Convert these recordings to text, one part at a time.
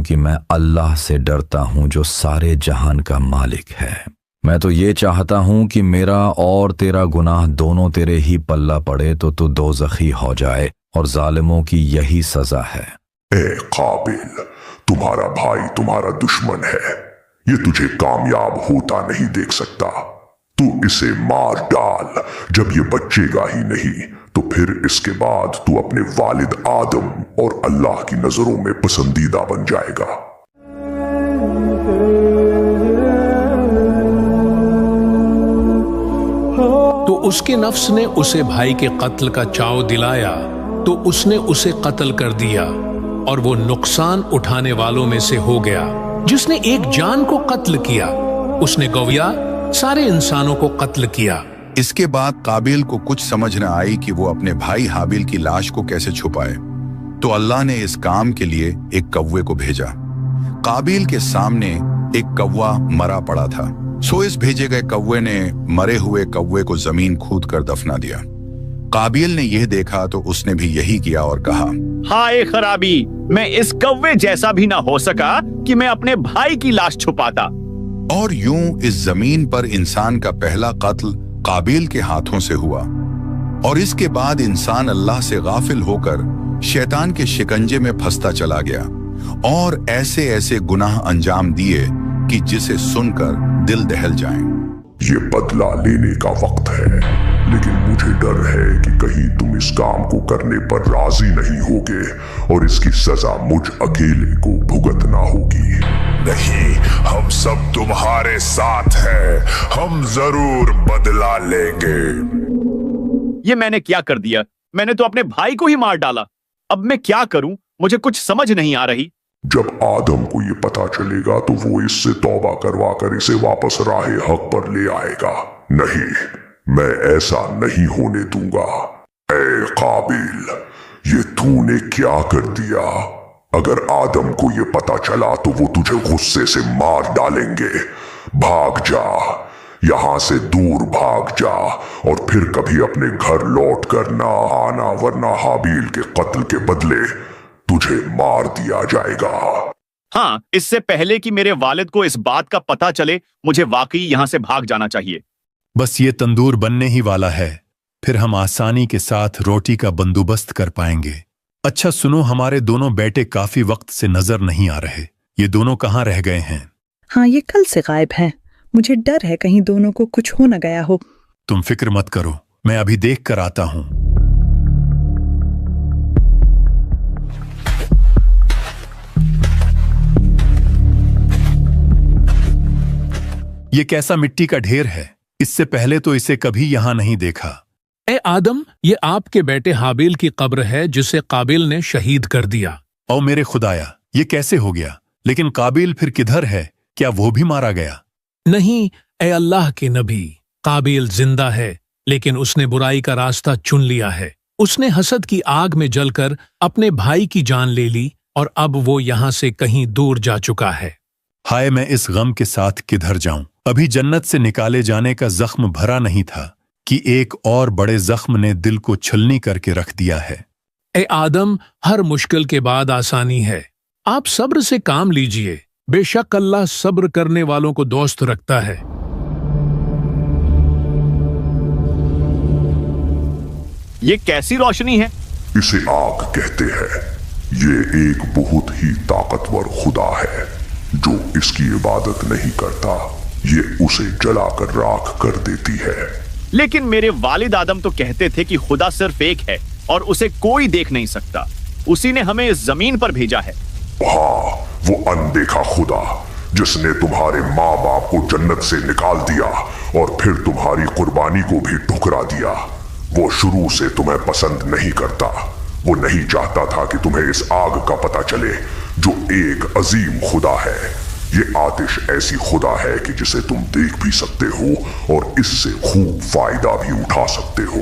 کیونکہ میں اللہ سے ڈرتا ہوں جو سارے جہان کا مالک ہے۔ میں تو یہ چاہتا ہوں کہ میرا اور تیرا گناہ دونوں تیرے ہی پلہ پڑے تو دوزخی ہو جائے، اور ظالموں کی یہی سزا ہے۔ اے قابل، تمہارا بھائی تمہارا دشمن ہے، یہ تجھے کامیاب ہوتا نہیں دیکھ سکتا۔ تو اسے مار ڈال، جب یہ بچے گا ہی نہیں تو پھر اس کے بعد تو اپنے والد آدم اور اللہ کی نظروں میں پسندیدہ بن جائے گا۔ تو اس کے نفس نے اسے بھائی کے قتل کا چاؤ دلایا تو اس نے اسے قتل کر دیا، اور وہ نقصان اٹھانے والوں میں سے ہو گیا جس نے ایک جان کو قتل کیا۔ اس نے گویا سارے انسانوں کو قتل کیا۔ اس کے بعد قابیل کو کچھ سمجھ نہ آئی کہ وہ اپنے بھائی حابیل کی لاش کو کیسے چھپائے، تو اللہ نے اس کام کے لیے ایک کوے کو بھیجا۔ قابیل کے سامنے ایک کوا مرا پڑا تھا، سو اس بھیجے گئے کوے نے مرے ہوئے کوے کو زمین کھود کر دفنا دیا۔ قابیل نے یہ دیکھا تو اس نے بھی یہی کیا اور کہا، ہائے خرابی، میں اس کوے جیسا بھی نہ ہو سکا کہ میں اپنے بھائی کی لاش چھپاتا۔ اور یوں اس زمین پر انسان کا پہلا قتل قابیل کے ہاتھوں سے ہوا، اور اس کے بعد انسان اللہ سے غافل ہو کر شیطان کے شکنجے میں پھنستا چلا گیا، اور ایسے ایسے گناہ انجام دیے کہ جسے سن کر دل دہل جائیں۔ یہ بدلہ لینے کا وقت ہے، لیکن مجھے ڈر ہے کہ کہیں تم اس کام کو کرنے پر راضی نہیں ہوگے اور اس کی سزا مجھ اکیلے کو بھگتنا ہوگی۔ نہیں، ہم سب تمہارے ساتھ ہیں، ہم ضرور بدلہ لیں گے۔ یہ میں نے کیا کر دیا؟ میں نے تو اپنے بھائی کو ہی مار ڈالا۔ اب میں کیا کروں؟ مجھے کچھ سمجھ نہیں آ رہی۔ جب آدم کو یہ پتا چلے گا تو وہ اس سے توبہ کروا کر اسے واپس راہ حق پر لے آئے گا۔ نہیں، میں ایسا نہیں ہونے دوں گا۔ اے قابیل، یہ تو نے کیا کر دیا؟ اگر آدم کو یہ پتا چلا تو وہ تجھے غصے سے مار ڈالیں گے۔ بھاگ جا، یہاں سے دور بھاگ جا، اور پھر کبھی اپنے گھر لوٹ کر نہ آنا، ورنہ حابیل کے قتل کے بدلے تجھے مار دیا جائے گا۔ ہاں، اس سے پہلے کہ میرے والد کو اس بات کا پتہ چلے، مجھے واقعی یہاں سے بھاگ جانا چاہیے۔ بس یہ تندور بننے ہی والا ہے، پھر ہم آسانی کے ساتھ روٹی کا بندوبست کر پائیں گے۔ اچھا سنو، ہمارے دونوں بیٹے کافی وقت سے نظر نہیں آ رہے، یہ دونوں کہاں رہ گئے ہیں؟ ہاں، یہ کل سے غائب ہیں، مجھے ڈر ہے کہیں دونوں کو کچھ ہو نہ گیا ہو۔ تم فکر مت کرو، میں ابھی دیکھ کر آتا ہوں۔ یہ کیسا مٹی کا ڈھیر ہے، اس سے پہلے تو اسے کبھی یہاں نہیں دیکھا۔ اے آدم، یہ آپ کے بیٹے حابیل کی قبر ہے جسے قابیل نے شہید کر دیا۔ او میرے خدایا، یہ کیسے ہو گیا؟ لیکن قابیل پھر کدھر ہے؟ کیا وہ بھی مارا گیا؟ نہیں اے اللہ کے نبی، قابیل زندہ ہے، لیکن اس نے برائی کا راستہ چن لیا ہے۔ اس نے حسد کی آگ میں جل کر اپنے بھائی کی جان لے لی، اور اب وہ یہاں سے کہیں دور جا چکا ہے۔ ہائے، میں اس غم کے ساتھ کدھر جاؤں؟ ابھی جنت سے نکالے جانے کا زخم بھرا نہیں تھا کہ ایک اور بڑے زخم نے دل کو چھلنی کر کے رکھ دیا ہے۔ اے آدم، ہر مشکل کے بعد آسانی ہے، آپ صبر سے کام لیجئے، بے شک اللہ صبر کرنے والوں کو دوست رکھتا ہے۔ یہ کیسی روشنی ہے؟ اسے آگ کہتے ہیں۔ یہ ایک بہت ہی طاقتور خدا ہے جو اس کی عبادت نہیں کرتا، یہ اسے جلا کر راکھ کر دیتی ہے۔ لیکن میرے والد آدم تو کہتے تھے کہ خدا صرف ایک ہے اور اسے کوئی دیکھ نہیں سکتا، اسی نے ہمیں اس زمین پر بھیجا ہے۔ ہاں، وہ اندیکھا خدا جس نے تمہارے ماں باپ کو جنت سے نکال دیا اور پھر تمہاری قربانی کو بھی ٹھکرا دیا۔ وہ شروع سے تمہیں پسند نہیں کرتا، وہ نہیں چاہتا تھا کہ تمہیں اس آگ کا پتہ چلے جو ایک عظیم خدا ہے۔ یہ آتش ایسی خدا ہے کہ جسے تم دیکھ بھی سکتے ہو اور اس سے خوب فائدہ بھی اٹھا سکتے ہو۔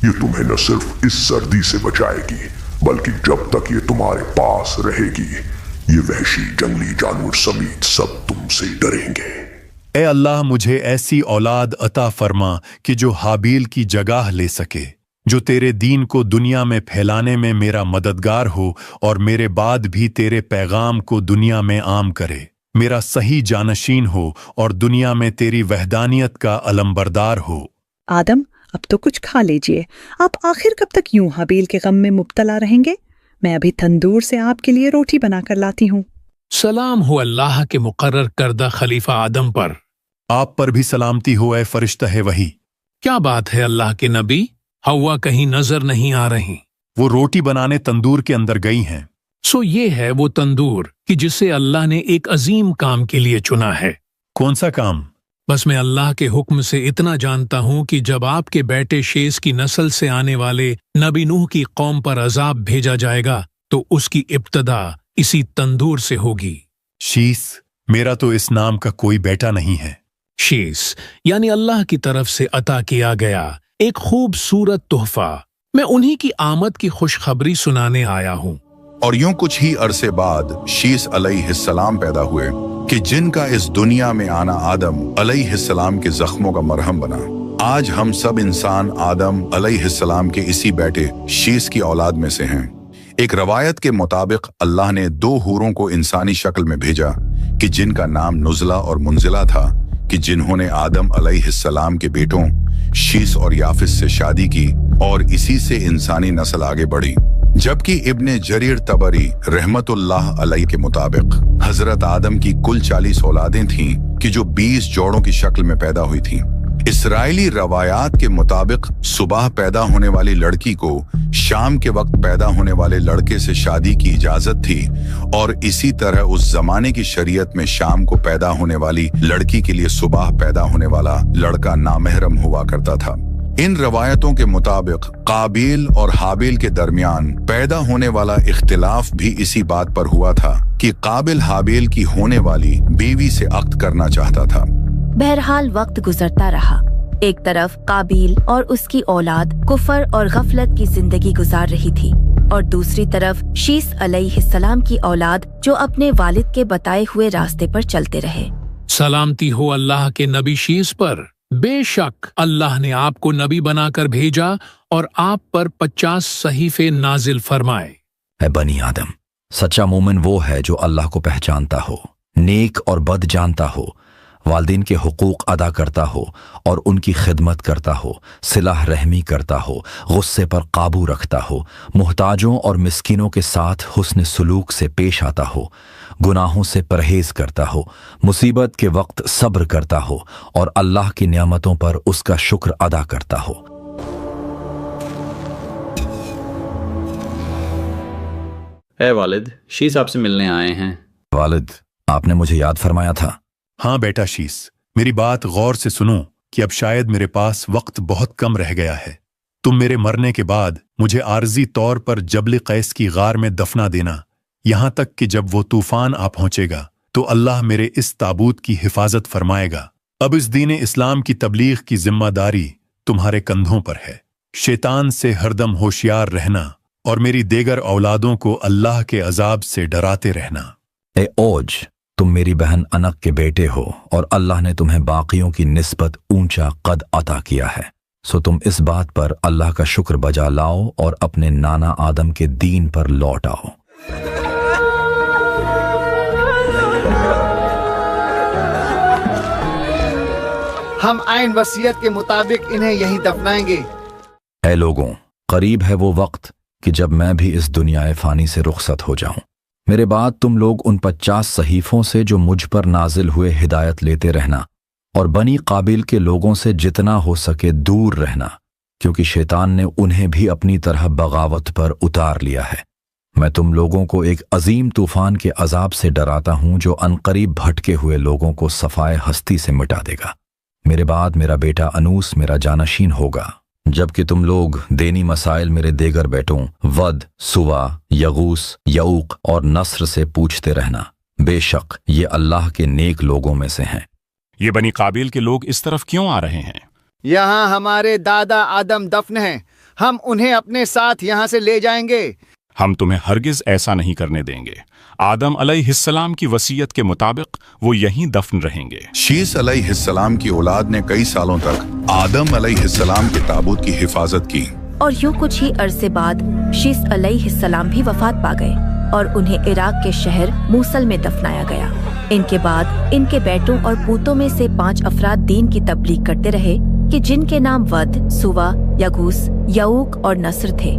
یہ تمہیں نہ صرف اس سردی سے بچائے گی بلکہ جب تک یہ تمہارے پاس رہے گی یہ وحشی جنگلی جانور سمیت سب تم سے ڈریں گے۔ اے اللہ، مجھے ایسی اولاد عطا فرما کہ جو حابیل کی جگہ لے سکے۔ जो तेरे दीन को दुनिया में फैलाने में मेरा मददगार हो और मेरे बाद भी तेरे पैगाम को दुनिया में आम करे, मेरा सही जानशीन हो और दुनिया में तेरी वहदानियत का अलमबरदार हो। आदम, अब तो कुछ खा लीजिए। आप आखिर कब तक यूं हाबील के गम में मुब्तला रहेंगे? मैं अभी तंदूर से आपके लिए रोटी बनाकर लाती हूँ। सलाम हो अल्लाह के मुकर्रर करदा खलीफा आदम पर। आप पर भी सलामती हो ऐ फरिश्ता है वही। क्या बात है अल्लाह के नबी, हवा कहीं नजर नहीं आ रही। वो रोटी बनाने तंदूर के अंदर गई हैं। सो ये है वो तंदूर कि जिसे अल्लाह ने एक अजीम काम के लिए चुना है। कौन सा काम? बस मैं अल्लाह के हुक्म से इतना जानता हूँ कि जब आपके बेटे शेष की नस्ल से आने वाले नबी नूह की कौम पर अजाब भेजा जाएगा तो उसकी इब्तदा इसी तंदूर से होगी। शीस, मेरा तो इस नाम का कोई बेटा नहीं है। शीस यानी अल्लाह की तरफ से अता किया गया एक खूबसूरत तोहफा। मैं उन्हीं की आमद की खुशखबरी सुनाने आया हूँ। और यूं कुछ ही अरसे बाद शीस अलैहिस्सलाम पैदा हुए कि जिनका इस दुनिया में आना आदम अलैहिस्सलाम के जख्मों का मरहम बना। आज हम सब इंसान आदम अलैहिस्सलाम के इसी बेटे शीस की औलाद में से हैं। एक रवायत के मुताबिक अल्लाह ने 2 हूरों को इंसानी शक्ल में भेजा कि जिनका नाम नुज़ला और मुंजिला था, कि जिन्होंने आदम अलैहिस्सलाम के बेटों शीस और याफिस से शादी की और इसी से इंसानी नस्ल आगे बढ़ी। जबकि इब्ने जरीर तबरी रहमतुल्लाह अलैह के मुताबिक हजरत आदम की कुल 40 औलादें थीं कि जो 20 जोड़ों की शक्ल में पैदा हुई थीं। इसराइली रवायात के मुताबिक सुबह पैदा होने वाली लड़की को शाम के वक्त पैदा होने वाले लड़के से शादी की इजाजत थी और इसी तरह उस जमाने की शरीयत में शाम को पैदा होने वाली लड़की के लिए सुबह पैदा होने वाला लड़का नामहरम हुआ करता था। इन रवायतों के मुताबिक काबिल और हाबिल के दरमियान पैदा होने वाला इख्तिलाफ भी इसी बात पर हुआ था कि काबिल हाबिल की होने वाली बीवी से अक्द करना चाहता था। बहरहाल वक्त गुजरता रहा। एक तरफ काबिल और उसकी औलाद कुफर और गफलत की जिंदगी गुजार रही थी और दूसरी तरफ शीस अलैहिस्सलाम की औलाद जो अपने वालिद के बताए हुए रास्ते पर चलते रहे। सलामती हो अल्लाह के नबी शीस पर। बेशक अल्लाह ने आपको नबी बनाकर भेजा और आप पर 50 सहीफे नाजिल फरमाए। है बनी आदम, सच्चा मोमिन वो है जो अल्लाह को पहचानता हो, नेक और बद जानता हो, वालिदैन के हुकूक अदा करता हो और उनकी खिदमत करता हो, सिलाह रहमी करता हो, गुस्से पर काबू रखता हो, मुहताजों और मिस्किनों के साथ हुस्न सलूक से पेश आता हो, गुनाहों से परहेज करता हो, मुसीबत के वक्त सब्र करता हो और अल्लाह की नियामतों पर उसका शुक्र अदा करता हो। ए वालिद, शीस आपसे मिलने आए हैं। वालिद, आपने मुझे याद फरमाया था। हाँ बेटा शीस, मेरी बात गौर से सुनो कि अब शायद मेरे पास वक्त बहुत कम रह गया है। तुम मेरे मरने के बाद मुझे आर्जी तौर पर जबल कैस की गार में दफना देना, यहां तक कि जब वो तूफान आ पहुंचेगा तो अल्लाह मेरे इस ताबूत की हिफाजत फरमाएगा। अब इस दीन इस्लाम की तबलीग की जिम्मेदारी तुम्हारे कंधों पर है। शैतान से हरदम होशियार रहना और मेरी देगर औलादों को अल्लाह के अजाब से डराते रहना। ए ओज, तुम मेरी बहन अनक के बेटे हो और अल्लाह ने तुम्हें बाकियों की निस्बत ऊंचा कद अता किया है। सो तुम इस बात पर अल्लाह का शुक्र बजा लाओ और अपने नाना आदम के दीन पर लौट आओ। हम आइन वसीयत के मुताबिक इन्हें यहीं दफनाएंगे। ऐ लोगों, करीब है वो वक्त कि जब मैं भी इस दुनिया फानी से रुखसत हो जाऊं। मेरे बाद तुम लोग उन 50 सहीफों से जो मुझ पर नाजिल हुए हिदायत लेते रहना और बनी काबिल के लोगों से जितना हो सके दूर रहना, क्योंकि शैतान ने उन्हें भी अपनी तरह बगावत पर उतार लिया है। मैं तुम लोगों को एक अजीम तूफान के अजाब से डराता हूं जो अनकरीब भटके हुए लोगों को सफाए हस्ती से मिटा देगा। मेरे बाद मेरा बेटा अनूस मेरा जानशीन होगा, जबकि तुम लोग देनी मसाइल मेरे देगर बेटों वद, सुवा, यगूस, यऊक और नस्र से पूछते रहना। बेशक ये अल्लाह के नेक लोगों में से हैं। ये बनी काबिल के लोग इस तरफ क्यों आ रहे हैं? यहाँ हमारे दादा आदम दफन हैं, हम उन्हें अपने साथ यहाँ से ले जाएंगे। हम तुम्हें हरगिज ऐसा नहीं करने देंगे। आदम अलैहिस्सलाम की वसीयत के मुताबिक वो यहीं दफन रहेंगे। शीस अलैहिस्सलाम की औलाद ने कई सालों तक आदम अलैहिस्सलाम के ताबूत की हिफाजत की और यूं कुछ ही अरसे बाद शीस अलैहिस्सलाम भी वफात पा गए और उन्हें इराक के शहर मूसल में दफनाया गया। इनके बाद इनके बेटों और पूतों में से 5 अफराद दीन की तबलीग करते रहे कि जिनके नाम वद, सुवा, यगूस, यऊक और नस्र थे।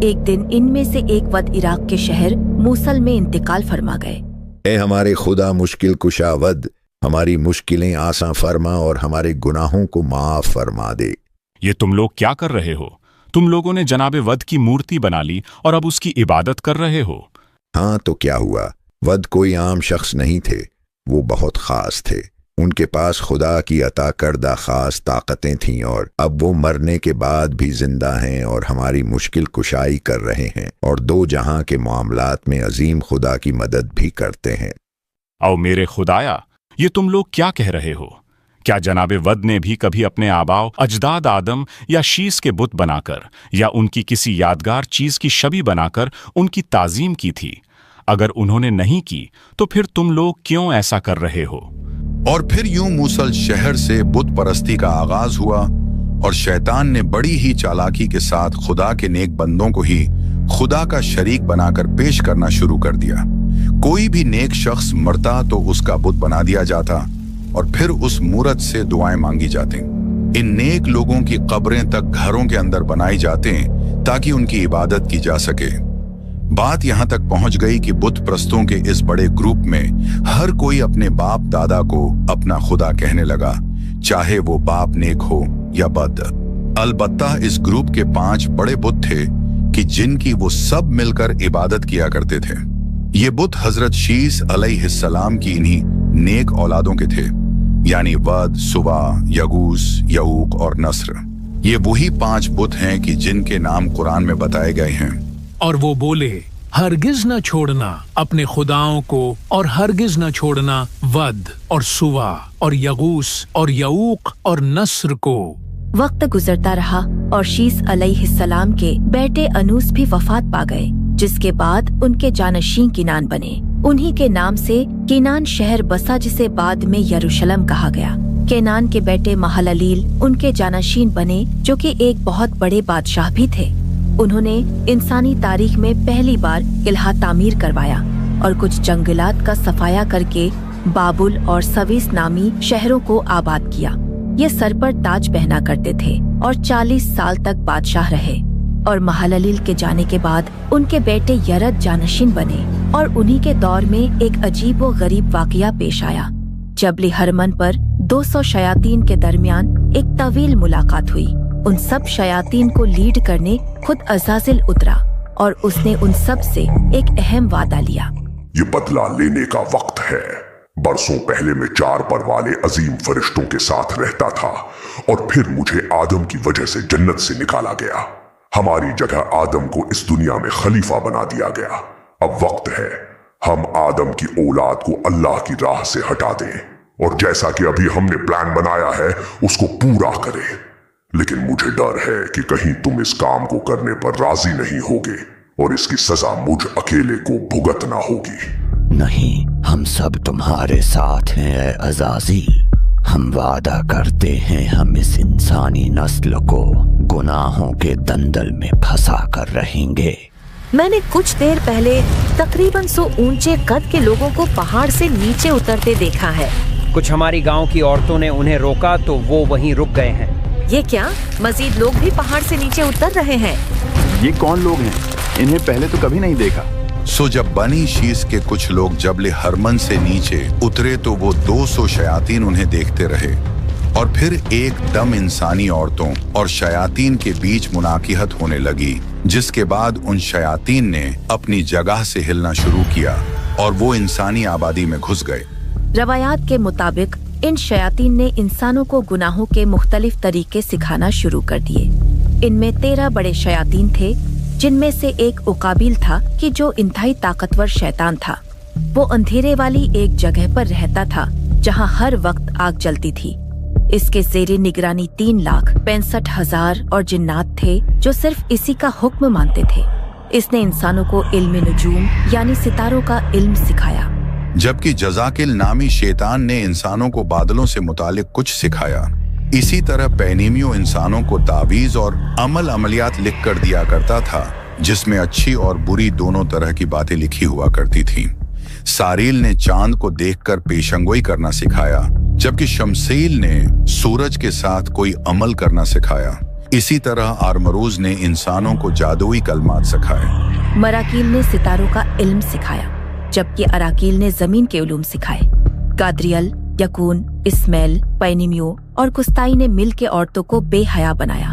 एक दिन इनमें से एक वद इराक के शहर मूसल में इंतकाल फरमा गए। ए हमारे खुदा मुश्किल कुशा वद, हमारी मुश्किलें आसान फरमा और हमारे गुनाहों को माफ फरमा दे। ये तुम लोग क्या कर रहे हो? तुम लोगों ने जनाबे वद की मूर्ति बना ली और अब उसकी इबादत कर रहे हो। हाँ तो क्या हुआ? वद कोई आम शख्स नहीं थे, वो बहुत खास थे। उनके पास खुदा की अता करदा खास ताकतें थीं और अब वो मरने के बाद भी जिंदा हैं और हमारी मुश्किल कुशाई कर रहे हैं और 2 जहां के मामलात में अजीम खुदा की मदद भी करते हैं। आओ मेरे खुदाया, ये तुम लोग क्या कह रहे हो? क्या जनाबे वद ने भी कभी अपने आबाओ अजदाद आदम या शीस के बुत बनाकर या उनकी किसी यादगार चीज की शबी बनाकर उनकी ताजीम की थी? अगर उन्होंने नहीं की तो फिर तुम लोग क्यों ऐसा कर रहे हो? और फिर यूं मूसल शहर से बुत परस्ती का आगाज हुआ और शैतान ने बड़ी ही चालाकी के साथ खुदा के नेक बंदों को ही खुदा का शरीक बनाकर पेश करना शुरू कर दिया। कोई भी नेक शख्स मरता तो उसका बुत बना दिया जाता और फिर उस मूरत से दुआएं मांगी जाती। इन नेक लोगों की कब्रें तक घरों के अंदर बनाई जाते ताकि उनकी इबादत की जा सके। बात यहां तक पहुंच गई कि बुत प्रस्तों के इस बड़े ग्रुप में हर कोई अपने बाप दादा को अपना खुदा कहने लगा, चाहे वो बाप नेक हो या बद। अलबत्ता इस ग्रुप के 5 बड़े बुत थे कि जिनकी वो सब मिलकर इबादत किया करते थे। ये बुत हजरत शीस अलैहिस्सलाम की इन्हीं नेक औलादों के थे, यानी वद, सुवा, यगूस, यऊक और नस्र। ये वही 5 बुत हैं कि जिनके नाम कुरान में बताए गए हैं। और वो बोले, हरगिज न छोड़ना अपने खुदाओं को और हरगिज न छोड़ना वद और सुवा और यगूस और यऊक और नस्र को। वक्त गुजरता रहा और शीस अलैहिस्सलाम के बेटे अनूस भी वफात पा गए, जिसके बाद उनके जानशीन किनान बने। उन्हीं के नाम से किनान शहर बसा, जिसे बाद में यरूशलेम कहा गया। केनान के बेटे महललील उनके जानशीन बने, जो कि एक बहुत बड़े बादशाह भी थे। उन्होंने इंसानी तारीख में पहली बार किला तामीर करवाया और कुछ जंगलात का सफाया करके बाबुल और सवीस नामी शहरों को आबाद किया। ये सर पर ताज पहना करते थे और 40 साल तक बादशाह रहे। और महललील के जाने के बाद उनके बेटे यरद जानशीन बने और उन्हीं के दौर में एक अजीब व गरीब वाकया पेश आया। जबल हरमन पर 200 शयातीन के दरमियान एक तवील मुलाकात हुई। उन सब शयातीन को लीड करने खुद अज़ाज़िल उतरा और उसने उन सब से एक अहम वादा लिया। ये बदला लेने का वक्त है। बरसों पहले मैं 4 पर वाले अजीम फरिश्तों के साथ रहता था और फिर मुझे आदम की वजह से जन्नत से निकाला गया। हमारी जगह आदम को इस दुनिया में खलीफा बना दिया गया। अब वक्त है हम आदम की औलाद को अल्लाह की राह से हटा दें और जैसा कि अभी हमने प्लान बनाया है उसको पूरा करें। लेकिन मुझे डर है कि कहीं तुम इस काम को करने पर राजी नहीं होगे और इसकी सजा मुझ अकेले को भुगतना होगी। नहीं, हम सब तुम्हारे साथ हैं अज़ाज़ील। हम वादा करते हैं हम इस इंसानी नस्ल को गुनाहों के दंदल में फंसा कर रहेंगे। मैंने कुछ देर पहले तकरीबन 100 ऊंचे कद के लोगों को पहाड़ से नीचे उतरते देखा है। कुछ हमारी गांव की औरतों ने उन्हें रोका तो वो वहीं रुक गए हैं। ये क्या, मजीद लोग भी पहाड़ से नीचे उतर रहे हैं? ये कौन लोग हैं? इन्हें पहले तो कभी नहीं देखा। सो जब बनी शीस के कुछ लोग जबल हरमन से नीचे उतरे तो वो 200 शयातीन उन्हें देखते रहे और फिर एकदम इंसानी औरतों और शयातीन के बीच मुनाकिहत होने लगी, जिसके बाद उन शयातीन ने अपनी जगह से हिलना शुरू किया और वो इंसानी आबादी में घुस गए। रवायात के मुताबिक इन शयातीन ने इंसानों को गुनाहों के मुख्तलिफ तरीके सिखाना शुरू कर दिए। इनमें 13 बड़े शयातीन थे, जिनमें से एक उकाबिल था कि जो इंतहाई ताकतवर शैतान था। वो अंधेरे वाली एक जगह पर रहता था जहां हर वक्त आग जलती थी। इसके ज़ेरे निगरानी 3,65,000 और जिन्नात थे जो सिर्फ इसी का हुक्म मानते थे। इसने इंसानों को इल्म नुजूम यानी सितारों का इल्म सिखाया, जबकि जज़ाकिल नामी शैतान ने इंसानों को बादलों से मुतालिक कुछ सिखाया। इसी तरह पैनीमियो इंसानों को तावीज और अमलियात लिख कर दिया करता था, जिसमें अच्छी और बुरी दोनों तरह की बातें लिखी हुआ करती थीं। सारील ने चांद को देखकर पेशंगोई करना सिखाया, जबकि शमसील ने सूरज के साथ कोई अमल करना सिखाया। इसी तरह आरमरूज ने इंसानों को जादुई कलमात सिखाए। मराकील ने सितारों का इल्म सिखाया, जबकि अराकील ने जमीन के उलूम सिखाए। गाद्रियल, यकून, इस्माइल, पैनीमियो और कुस्ताई ने मिल के औरतों को बेहया बनाया,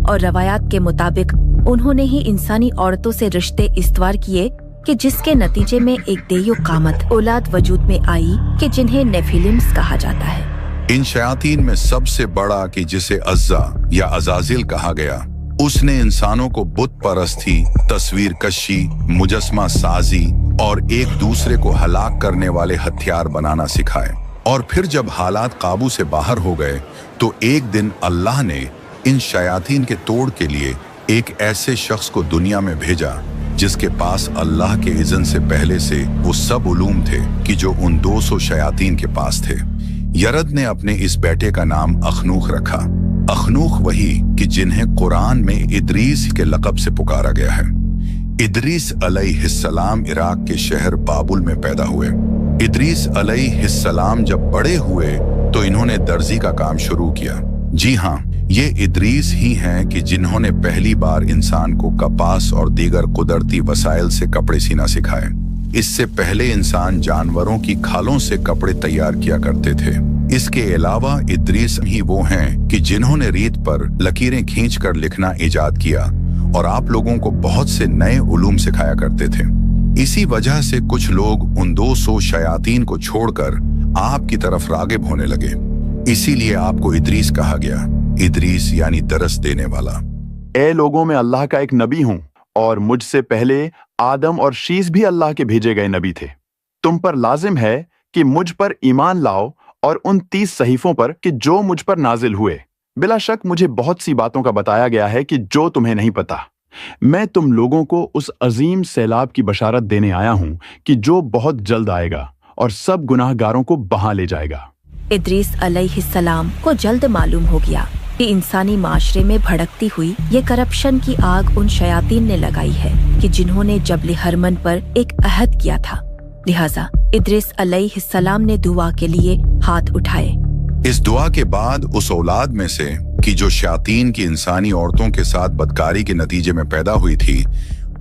और रवायात के मुताबिक उन्होंने ही इंसानी औरतों से रिश्ते इस्तवार किए कि जिसके नतीजे में एक देयो कामत औलाद वजूद में आई कि जिन्हें नेफिलिम्स कहा जाता है। इन शयातीन में सबसे बड़ा कि जिसे अज़्ज़ा या अज़ाज़िल कहा गया, उसने इंसानों को बुत परस्ती, तस्वीर कशी, मुजस्मा साजी और एक दूसरे को हलाक करने वाले हथियार बनाना सिखाए। और फिर जब हालात काबू से बाहर हो गए तो एक दिन अल्लाह ने इन शयातीन के तोड़ के लिए एक ऐसे शख्स को दुनिया में भेजा जिसके पास अल्लाह के इज़्न से पहले से वो सब उलूम थे कि जो उन 200 शयातीन के पास थे। यरद ने अपने इस बेटे का नाम अखनूख रखा। अखनूख वही कि जिन्हें कुरान में इदरीस के लक़ब से पुकारा गया है। इदरीस अलैहिस्सलाम इराक के शहर बाबुल में पैदा हुए। इदरीस अलैहिस्सलाम जब बड़े हुए तो इन्होंने दर्जी का काम शुरू किया। जी हाँ, ये इदरीस ही हैं कि जिन्होंने पहली बार इंसान को कपास और दीगर कुदरती वसाइल से कपड़े सीना सिखाए। इससे पहले इंसान जानवरों की खालों से कपड़े तैयार किया करते थे। इसके अलावा इदरीस ही वो हैं कि जिन्होंने रेत पर लकीरें खींचकर लिखना इजाद किया और आप लोगों को बहुत से नए उलूम सिखाया करते थे। इसी वजह से कुछ लोग उन 200 शयातीन को छोड़कर आपकी तरफ रागिब होने लगे। इसीलिए आपको इदरीस कहा गया। इदरीस यानी दरस देने वाला। ए लोगों में अल्लाह का एक नबी हूं और मुझसे पहले आदम और शीस भी अल्लाह के भेजे गए नबी थे। तुम पर लाजिम है कि मुझ पर ईमान लाओ और उन 30 सहीफों पर कि जो मुझ पर नाजिल हुए। बिला शक मुझे बहुत सी बातों का बताया गया है कि जो तुम्हें नहीं पता। मैं तुम लोगों को उस अजीम सैलाब की बशारत देने आया हूं कि जो बहुत जल्द आएगा और सब गुनाहगारों को बहा ले जाएगा। इदरीस अलैहिस्सलाम को जल्द मालूम हो गया कि इंसानी माशरे में भड़कती हुई ये करप्शन की आग उन शयातीन ने लगाई है कि जिन्होंने जबल हरमन पर एक अहद किया था। लिहाजा इदरीस अलैहिस्सलाम ने दुआ के लिए हाथ उठाए। इस दुआ के बाद उस औलाद में से कि जो शयातीन की इंसानी औरतों के साथ बदकारी के नतीजे में पैदा हुई थी,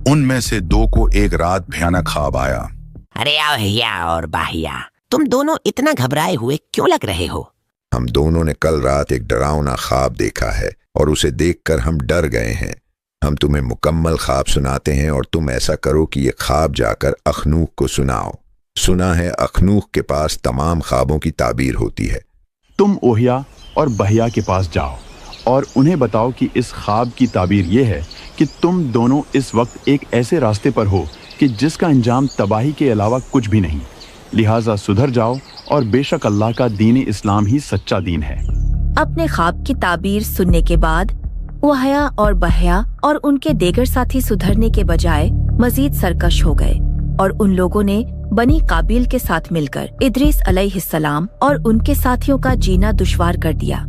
उनमें से 2 को एक रात भयानक ख्वाब आया। अरे अहिया और बाहिया, तुम दोनों इतना घबराए हुए क्यों लग रहे हो? हम दोनों ने कल रात एक डरावना ख्वाब देखा है और उसे देखकर हम डर गए हैं। हम तुम्हें मुकम्मल ख्वाब सुनाते हैं और तुम ऐसा करो कि ये ख्वाब जाकर अखनूख को सुनाओ। सुना है अखनूख के पास तमाम ख्वाबों की ताबीर होती है। तुम ओहिया और बहिया के पास जाओ और उन्हें बताओ कि इस ख्वाब की ताबीर ये है कि तुम दोनों इस वक्त एक ऐसे रास्ते पर हो कि जिसका अंजाम तबाही के अलावा कुछ भी नहीं। लिहाजा सुधर जाओ और बेशक अल्लाह का दीन इस्लाम ही सच्चा दीन है। अपने ख्वाब की ताबीर सुनने के बाद ओहिया और बहिया और उनके देगर साथी सुधरने के बजाय मजीद सरकश हो गए और उन लोगों ने बनी काबिल के साथ मिलकर इदरीस अलैहिस्सलाम और उनके साथियों का जीना दुश्वार कर दिया।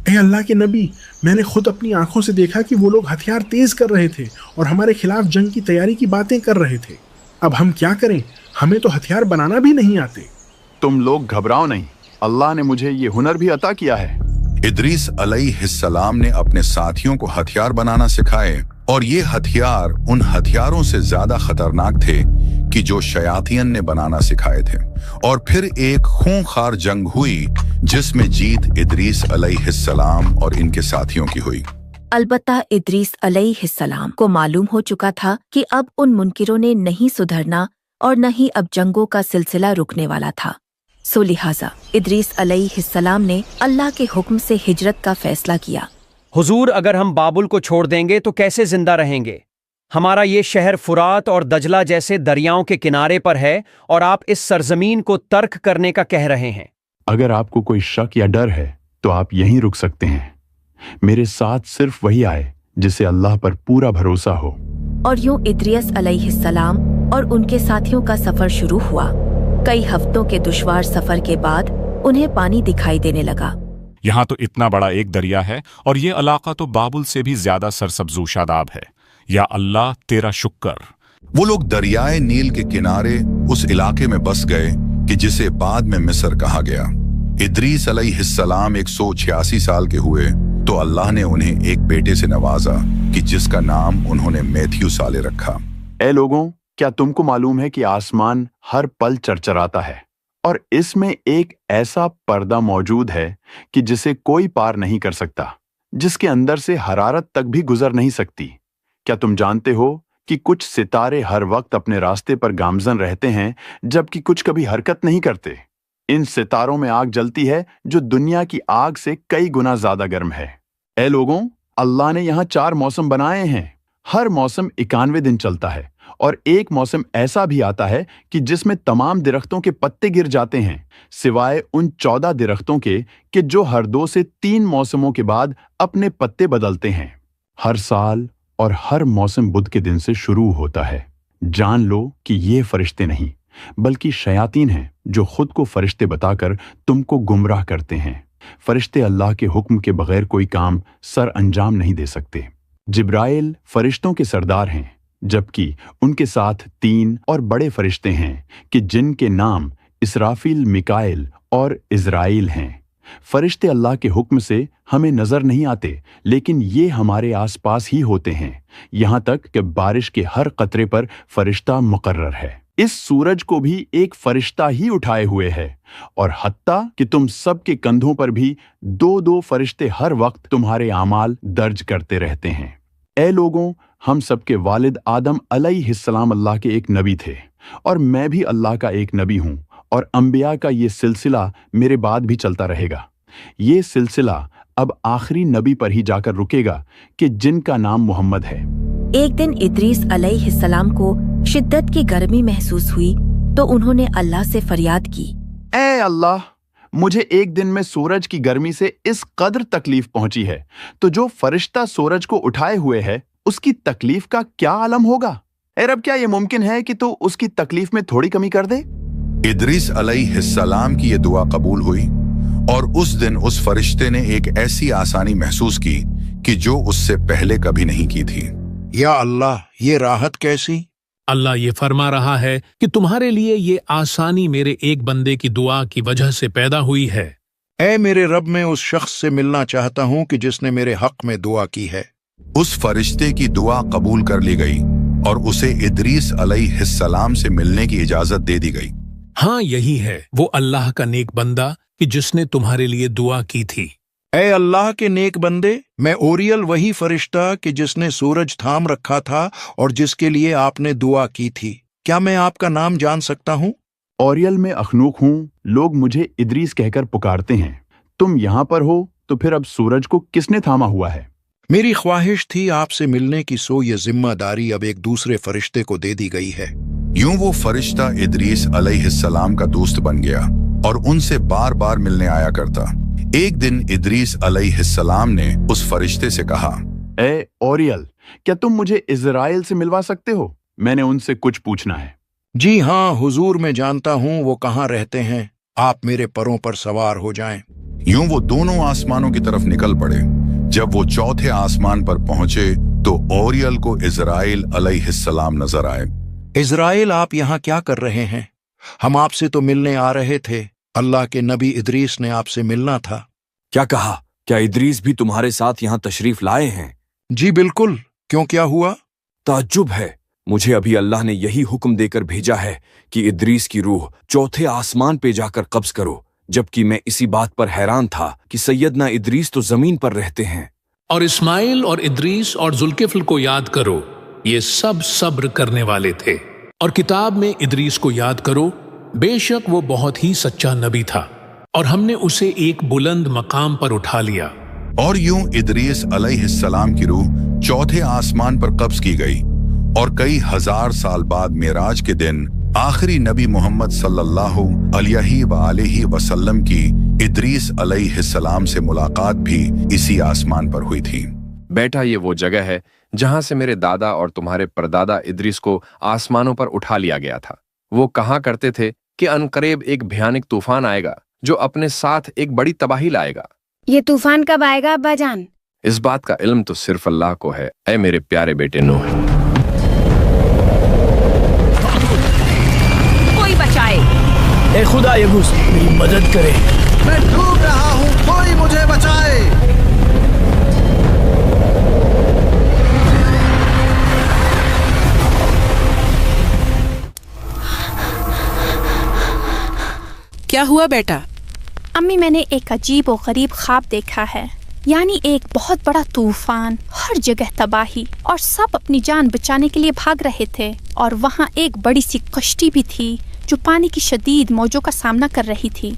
ए अल्लाह के नबी, मैंने खुद अपनी आंखों से देखा कि वो लोग हथियार तेज कर रहे थे और हमारे खिलाफ जंग की तैयारी की बातें कर रहे थे। अब हम क्या करें? हमें तो हथियार बनाना भी नहीं आते। तुम लोग घबराओ नहीं, अल्लाह ने मुझे ये हुनर भी अता किया है। इदरीस अलैहिस्सलाम ने अपने साथियों को हथियार बनाना सिखाए और ये हथियार उन हथियारों से ज्यादा खतरनाक थे कि जो शयातीन ने बनाना सिखाए थे। और फिर एक खूंखार जंग हुई जिसमें जीत इदरीस अलैहिस्सलाम और इनके साथियों की हुई। अलबत्ता इदरीस अलैहिस्सलाम को मालूम हो चुका था कि अब उन मुनकिरों ने नहीं सुधरना और न ही अब जंगों का सिलसिला रुकने वाला था। सो लिहाजा इदरीस अलैहिस्सलाम ने अल्लाह के हुक्म से हिजरत का फैसला किया। हुजूर, अगर हम बाबुल को छोड़ देंगे तो कैसे जिंदा रहेंगे? हमारा ये शहर फुरात और दजला जैसे दरियाओं के किनारे पर है और आप इस सरजमीन को तर्क करने का कह रहे हैं। अगर आपको कोई शक या डर है तो आप यहीं रुक सकते हैं। मेरे साथ सिर्फ वही आए जिसे अल्लाह पर पूरा भरोसा हो। और यूं इदरीस अलैहिस्सलाम और उनके साथियों का सफर शुरू हुआ। कई हफ्तों के दुश्वार सफर के बाद उन्हें पानी दिखाई देने लगा। यहाँ तो इतना बड़ा एक दरिया है और ये इलाका तो बाबुल से भी ज्यादा सरसब्जू शादाब है। या अल्लाह तेरा शुक्र। वो लोग दरियाए नील के किनारे उस इलाके में बस गए कि जिसे बाद में मिस्र कहा गया। इदरीस अलैहिस्सलाम 186 साल के हुए तो अल्लाह ने उन्हें एक बेटे से नवाजा कि जिसका नाम उन्होंने मैथ्यू साले रखा। ए लोगों, क्या तुमको मालूम है कि आसमान हर पल चरचराता है और इसमें एक ऐसा पर्दा मौजूद है कि जिसे कोई पार नहीं कर सकता, जिसके अंदर से हरारत तक भी गुजर नहीं सकती। क्या तुम जानते हो कि कुछ सितारे हर वक्त अपने रास्ते पर गामजन रहते हैं जबकि कुछ कभी हरकत नहीं करते? इन सितारों में आग जलती है जो दुनिया की आग से कई गुना ज्यादा गर्म है। ए लोगों, अल्लाह ने यहाँ 4 मौसम बनाए हैं। हर मौसम 91 दिन चलता है और एक मौसम ऐसा भी आता है कि जिसमें तमाम दरख्तों के पत्ते गिर जाते हैं सिवाय उन 14 दरख्तों के कि जो हर 2 से 3 मौसमों के बाद अपने पत्ते बदलते हैं। हर साल और हर मौसम बुध के दिन से शुरू होता है। जान लो कि ये फरिश्ते नहीं बल्कि शयातीन हैं जो खुद को फरिश्ते बताकर तुमको गुमराह करते हैं। फरिश्ते अल्लाह के हुक्म के बगैर कोई काम सर अंजाम नहीं दे सकते। जिब्राइल फरिश्तों के सरदार हैं, जबकि उनके साथ 3 और बड़े फरिश्ते हैं कि जिनके नाम इसराफील, मिकाएल और इज़राइल हैं। फरिश्ते अल्लाह के हुक्म से हमें नजर नहीं आते, लेकिन ये हमारे आसपास ही होते हैं, यहाँ तक कि बारिश के हर कतरे पर फरिश्ता मुकर्रर है। इस सूरज को भी एक फरिश्ता ही उठाए हुए है और हत्ता कि तुम सब के कंधों पर भी 2-2 फरिश्ते हर वक्त तुम्हारे आमाल दर्ज करते रहते हैं। ए लोगों, हम सबके वालिद आदम अलैहिस्सलाम अल्लाह के एक नबी थे और मैं भी अल्लाह का एक नबी हूँ और अंबिया का ये सिलसिला मेरे बाद भी चलता रहेगा। ये सिलसिला अब आखिरी नबी पर ही जाकर रुकेगा कि जिनका नाम मोहम्मद है। एक दिन इदरीस अलैहिस्सलाम को शिद्दत की गर्मी महसूस हुई तो उन्होंने अल्लाह से फरियाद की, ए अल्लाह, मुझे एक दिन में सूरज की गर्मी से इस कदर तकलीफ पहुंची है, तो जो फरिश्ता सूरज को उठाए हुए है उसकी तकलीफ का क्या आलम होगा? ए रब, क्या ये मुमकिन है कि तू उसकी तकलीफ में थोड़ी कमी कर दे? इदरीस अलैहिस्सलाम की ये दुआ कबूल हुई और उस दिन उस फरिश्ते ने एक ऐसी आसानी महसूस की कि जो उससे पहले कभी नहीं की थी। या अल्लाह, ये राहत कैसी? अल्लाह ये फरमा रहा है कि तुम्हारे लिए ये आसानी मेरे एक बंदे की दुआ की वजह से पैदा हुई है। ऐ मेरे रब, मैं उस शख्स से मिलना चाहता हूँ कि जिसने मेरे हक में दुआ की है। उस फरिश्ते की दुआ कबूल कर ली गई और उसे इदरीस अलैहिस्सलाम से मिलने की इजाजत दे दी गई। हाँ, यही है वो अल्लाह का नेक बंदा कि जिसने तुम्हारे लिए दुआ की थी। ऐ अल्लाह के नेक बंदे, मैं ओरियल वही फरिश्ता कि जिसने सूरज थाम रखा था और जिसके लिए आपने दुआ की थी, क्या मैं आपका नाम जान सकता हूँ? ओरियल में अखनूक हूँ, लोग मुझे इदरीस कहकर पुकारते हैं। तुम यहाँ पर हो तो फिर अब सूरज को किसने थामा हुआ है? मेरी ख्वाहिश थी आपसे मिलने की, सो ये जिम्मेदारी अब एक दूसरे फरिश्ते को दे दी गई है। यूं वो फरिश्ता इदरीस अलैहिस्सलाम का दोस्त बन गया और उनसे बार बार मिलने आया करता। एक दिन इदरीस अलैहिस्सलाम ने उस फरिश्ते से कहा, ए ओरियल, क्या तुम मुझे इज़राइल से मिलवा सकते हो? मैंने उनसे कुछ पूछना है। जी हाँ हुजूर, मैं जानता हूँ वो कहाँ रहते हैं। आप मेरे परों पर सवार हो जाएं। यूं वो दोनों आसमानों की तरफ निकल पड़े। जब वो चौथे आसमान पर पहुंचे तो ओरियल को इज़राइल अलैहिस्सलाम नजर आए। इज़राइल, आप यहाँ क्या कर रहे हैं? हम आपसे तो मिलने आ रहे थे। अल्लाह के नबी इदरीस ने आपसे मिलना था। क्या कहा? क्या इदरीस भी तुम्हारे साथ यहाँ तशरीफ लाए हैं? जी बिल्कुल। क्यों, क्या हुआ? ताज्जुब है, मुझे अभी अल्लाह ने यही हुक्म देकर भेजा है कि इदरीस की रूह चौथे आसमान पे जाकर कब्ज करो, जबकि मैं इसी बात पर हैरान था कि सैयदना इदरीस तो जमीन पर रहते हैं। और इस्माइल और इदरीस और जुल्किफ्ल को याद करो, ये सब सब्र करने वाले थे। और किताब में इदरीस को याद करो, बेशक वो बहुत ही सच्चा नबी था और हमने उसे एक बुलंद मकाम पर उठा लिया। और यूं इदरीस अलैहिस्सलाम की रूह चौथे आसमान पर कब्ज की गई और कई हजार साल बाद मेराज के दिन आखिरी नबी मोहम्मद सल्लल्लाहु अलैहि वसल्लम की इदरीस अलैहिस्सलाम से मुलाकात भी इसी आसमान पर हुई थी। बेटा, ये वो जगह है जहां से मेरे दादा और तुम्हारे परदादा इदरीस को आसमानों पर उठा लिया गया था। वो कहा करते थे कि अनकरीब एक भयानक तूफान आएगा जो अपने साथ एक बड़ी तबाही लाएगा। یہ طوفان کب آئے گا ابا جان؟ اس بات کا علم تو صرف اللہ کو ہے اے میرے پیارے بیٹے نوح۔ کوئی بچائے۔ اے خدا یغوث میری مدد کرے، میں ڈوب رہا ہوں، کوئی مجھے بچائے۔ کیا ہوا بیٹا؟ امی میں نے ایک عجیب و غریب خواب دیکھا ہے، یعنی ایک بہت بڑا طوفان، ہر جگہ تباہی، اور سب اپنی جان بچانے کے لیے بھاگ رہے تھے، اور وہاں ایک بڑی سی کشتی بھی تھی جو پانی کی شدید موجوں کا سامنا کر رہی تھی۔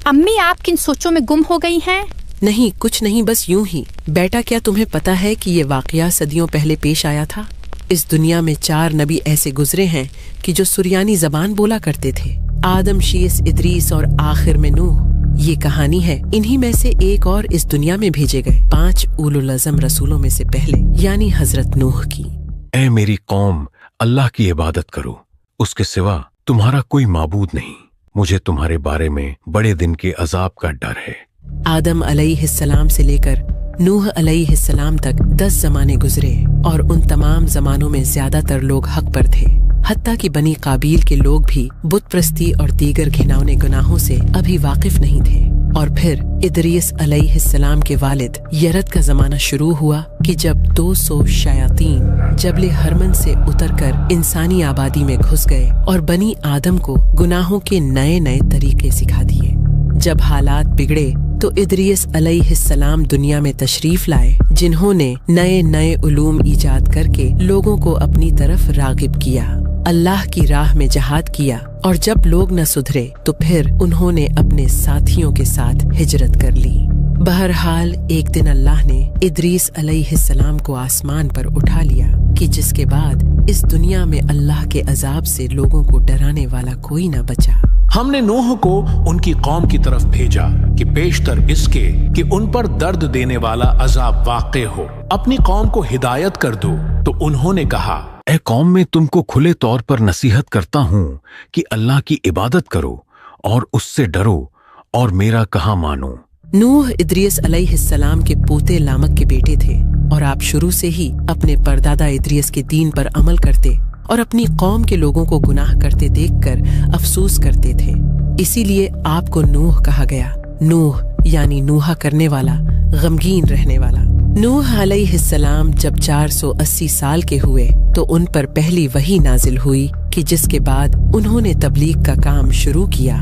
امی آپ کن سوچوں میں گم ہو گئی ہیں؟ نہیں کچھ نہیں، بس یوں ہی۔ بیٹا کیا تمہیں پتا ہے کہ یہ واقعہ صدیوں پہلے پیش آیا تھا؟ اس دنیا میں 4 نبی ایسے گزرے ہیں کہ جو سریانی زبان بولا کرتے تھے، آدم، شیس، ادریس اور آخر میں نوح۔ یہ کہانی ہے انہی میں سے ایک اور اس دنیا میں بھیجے گئے 5 اولو العزم رسولوں میں سے پہلے، یعنی حضرت نوح کی۔ اے میری قوم، اللہ کی عبادت کرو، اس کے سوا تمہارا کوئی معبود نہیں، مجھے تمہارے بارے میں بڑے دن کے عذاب کا ڈر ہے۔ آدم علیہ السلام سے لے کر نوح علیہ السلام تک 10 زمانے گزرے، اور ان تمام زمانوں میں زیادہ تر لوگ حق پر تھے، حتیٰ کہ بنی قابیل کے لوگ بھی بت پرستی اور دیگر گھناؤنے گناہوں سے ابھی واقف نہیں تھے۔ اور پھر ادریس علیہ السلام کے والد یرد کا زمانہ شروع ہوا کہ جب 200 شیاطین جبل ہرمن سے اتر کر انسانی آبادی میں گھس گئے اور بنی آدم کو گناہوں کے نئے نئے طریقے سکھا دیے۔ جب حالات بگڑے تو ادریس علیہ السلام دنیا میں تشریف لائے، جنہوں نے نئے نئے علوم ایجاد کر کے لوگوں کو اپنی طرف راغب کیا، اللہ کی راہ میں جہاد کیا، اور جب لوگ نہ سدھرے تو پھر انہوں نے اپنے ساتھیوں کے ساتھ ہجرت کر لی۔ بہرحال ایک دن اللہ نے ادریس علیہ السلام کو آسمان پر اٹھا لیا کہ جس کے بعد اس دنیا میں اللہ کے عذاب سے لوگوں کو ڈرانے والا کوئی نہ بچا۔ ہم نے نوح کو ان کی قوم کی طرف بھیجا کہ پیشتر اس کے کہ ان پر درد دینے والا عذاب واقع ہو، اپنی قوم کو ہدایت کر دو۔ تو انہوں نے کہا، اے قوم، میں تم کو کھلے طور پر نصیحت کرتا ہوں کہ اللہ کی عبادت کرو اور اس سے ڈرو اور میرا کہا مانو۔ نوح ادریس علیہ السلام کے پوتے لامک کے بیٹے تھے، اور آپ شروع سے ہی اپنے پردادا ادریس کے دین پر عمل کرتے اور اپنی قوم کے لوگوں کو گناہ کرتے دیکھ کر افسوس کرتے تھے، اسی لیے آپ کو نوح کہا گیا۔ نوح یعنی نوحہ کرنے والا، غمگین رہنے والا۔ نوح علیہ السلام جب 480 سال کے ہوئے تو ان پر پہلی وحی نازل ہوئی کہ جس کے بعد انہوں نے تبلیغ کا کام شروع کیا،